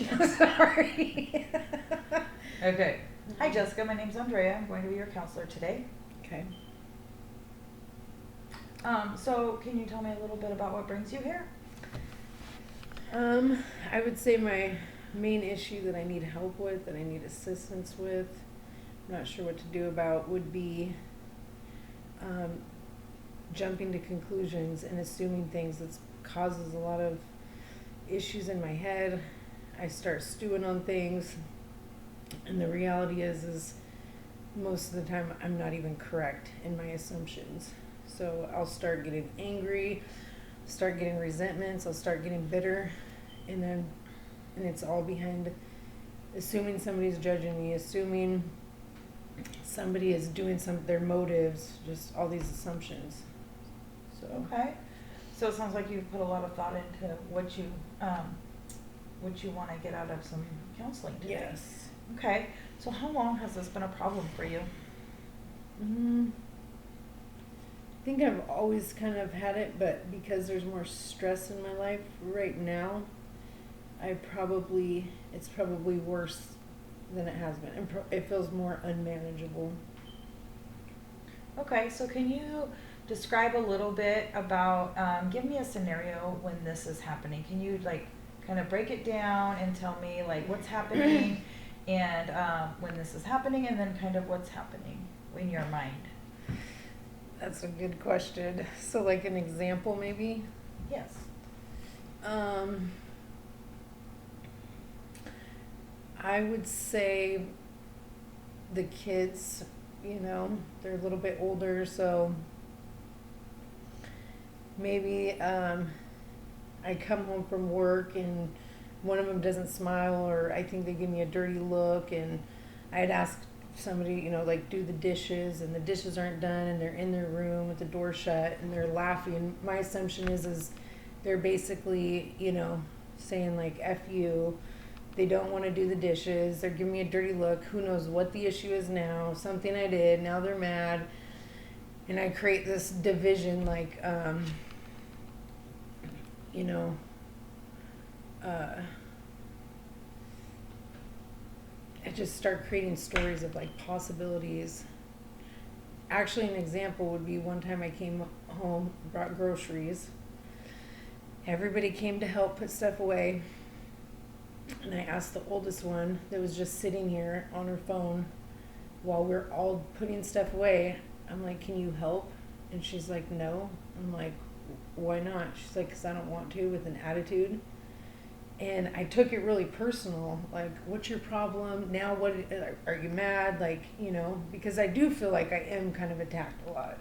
Sorry. Okay. Hi, Jessica. My name's Andrea. I'm going to be your counselor today. Okay. So can you tell me a little bit about what brings you here? I would say my main issue that I need help with, that I need assistance with, I'm not sure what to do about, would be jumping to conclusions and assuming things that causes a lot of issues in my head. I start stewing on things, and the reality is most of the time I'm not even correct in my assumptions. So I'll start getting angry, start getting resentments, I'll start getting bitter, and it's all behind assuming somebody's judging me, assuming somebody is doing their motives, just all these assumptions. So Okay. So it sounds like you've put a lot of thought into what you want to get out of some counseling today. yes. Okay. So how long has this been a problem for you? I think I've always kind of had it, but because there's more stress in my life right now, it's probably worse than it has been. It feels more unmanageable. Okay. So can you describe a little bit about, give me a scenario when this is happening. Can you kind of break it down and tell me what's happening and when this is happening, and then kind of what's happening in your mind? That's a good question. So like an example maybe? Yes. I would say the kids, they're a little bit older, so maybe I come home from work and one of them doesn't smile, or I think they give me a dirty look, and I'd ask somebody, do the dishes, and the dishes aren't done, and they're in their room with the door shut, and they're laughing. My assumption is they're basically, saying F you. They don't want to do the dishes. They're giving me a dirty look. Who knows what the issue is now? Something I did. Now they're mad. And I create this division, I just start creating stories of possibilities. Actually, an example would be one time I came home, brought groceries. Everybody came to help put stuff away. And I asked the oldest one that was just sitting here on her phone while we're all putting stuff away. I'm like, can you help? And she's like, no. I'm like, why not? She's like, because I don't want to, with an attitude. And I took it really personal. Like, what's your problem? Now what, are you mad? Because I do feel like I am kind of attacked a lot,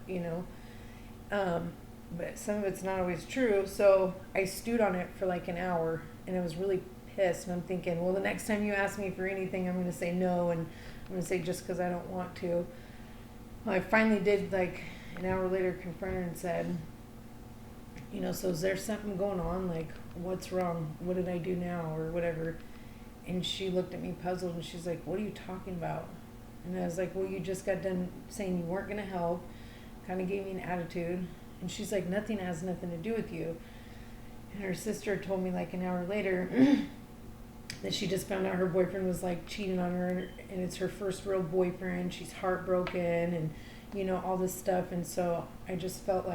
But some of it's not always true. So I stewed on it for an hour, and I was really pissed. And I'm thinking, well, the next time you ask me for anything, I'm going to say no. And I'm going to say just because I don't want to. Well, I finally did, an hour later, confront her and said, so is there something going on? What's wrong? What did I do now? Or whatever. And she looked at me puzzled, and she's like, what are you talking about? And I was like, well, you just got done saying you weren't going to help. Kind of gave me an attitude. And she's like, nothing has nothing to do with you. And her sister told me an hour later that she just found out her boyfriend was cheating on her, and it's her first real boyfriend. She's heartbroken, and all this stuff. And so I just felt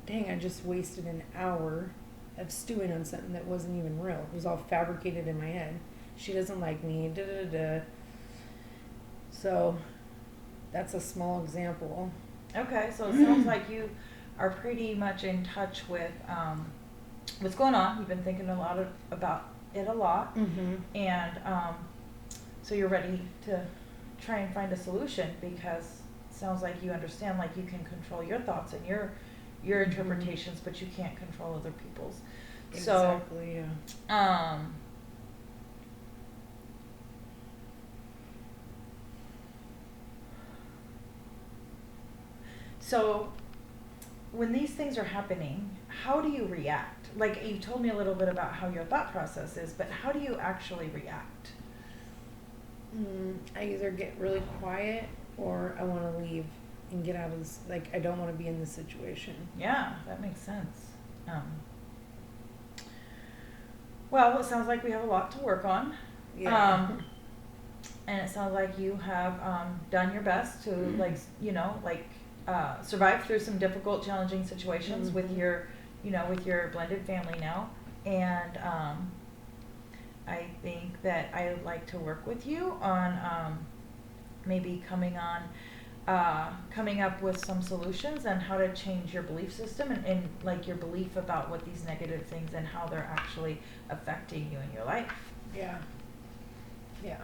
dang, I just wasted an hour of stewing on something that wasn't even real. It was all fabricated in my head. She doesn't like me, da da da. So that's a small example. Okay, so it sounds like you are pretty much in touch with what's going on. You've been thinking about it a lot, and so you're ready to try and find a solution, because it sounds like you understand you can control your thoughts and your interpretations, but you can't control other people's. Exactly, yeah. So when these things are happening, how do you react? You told me a little bit about how your thought process is, but how do you actually react? I either get really quiet, or I want to leave and get out of this. I don't want to be in this situation. Yeah, that makes sense. Well, it sounds like we have a lot to work on. Yeah. And it sounds like you have done your best to like survive through some difficult, challenging situations with your blended family now. And I think that I would like to work with you on maybe coming up with some solutions and how to change your belief system and like your belief about what these negative things and how they're actually affecting you in your life. Yeah. Yeah.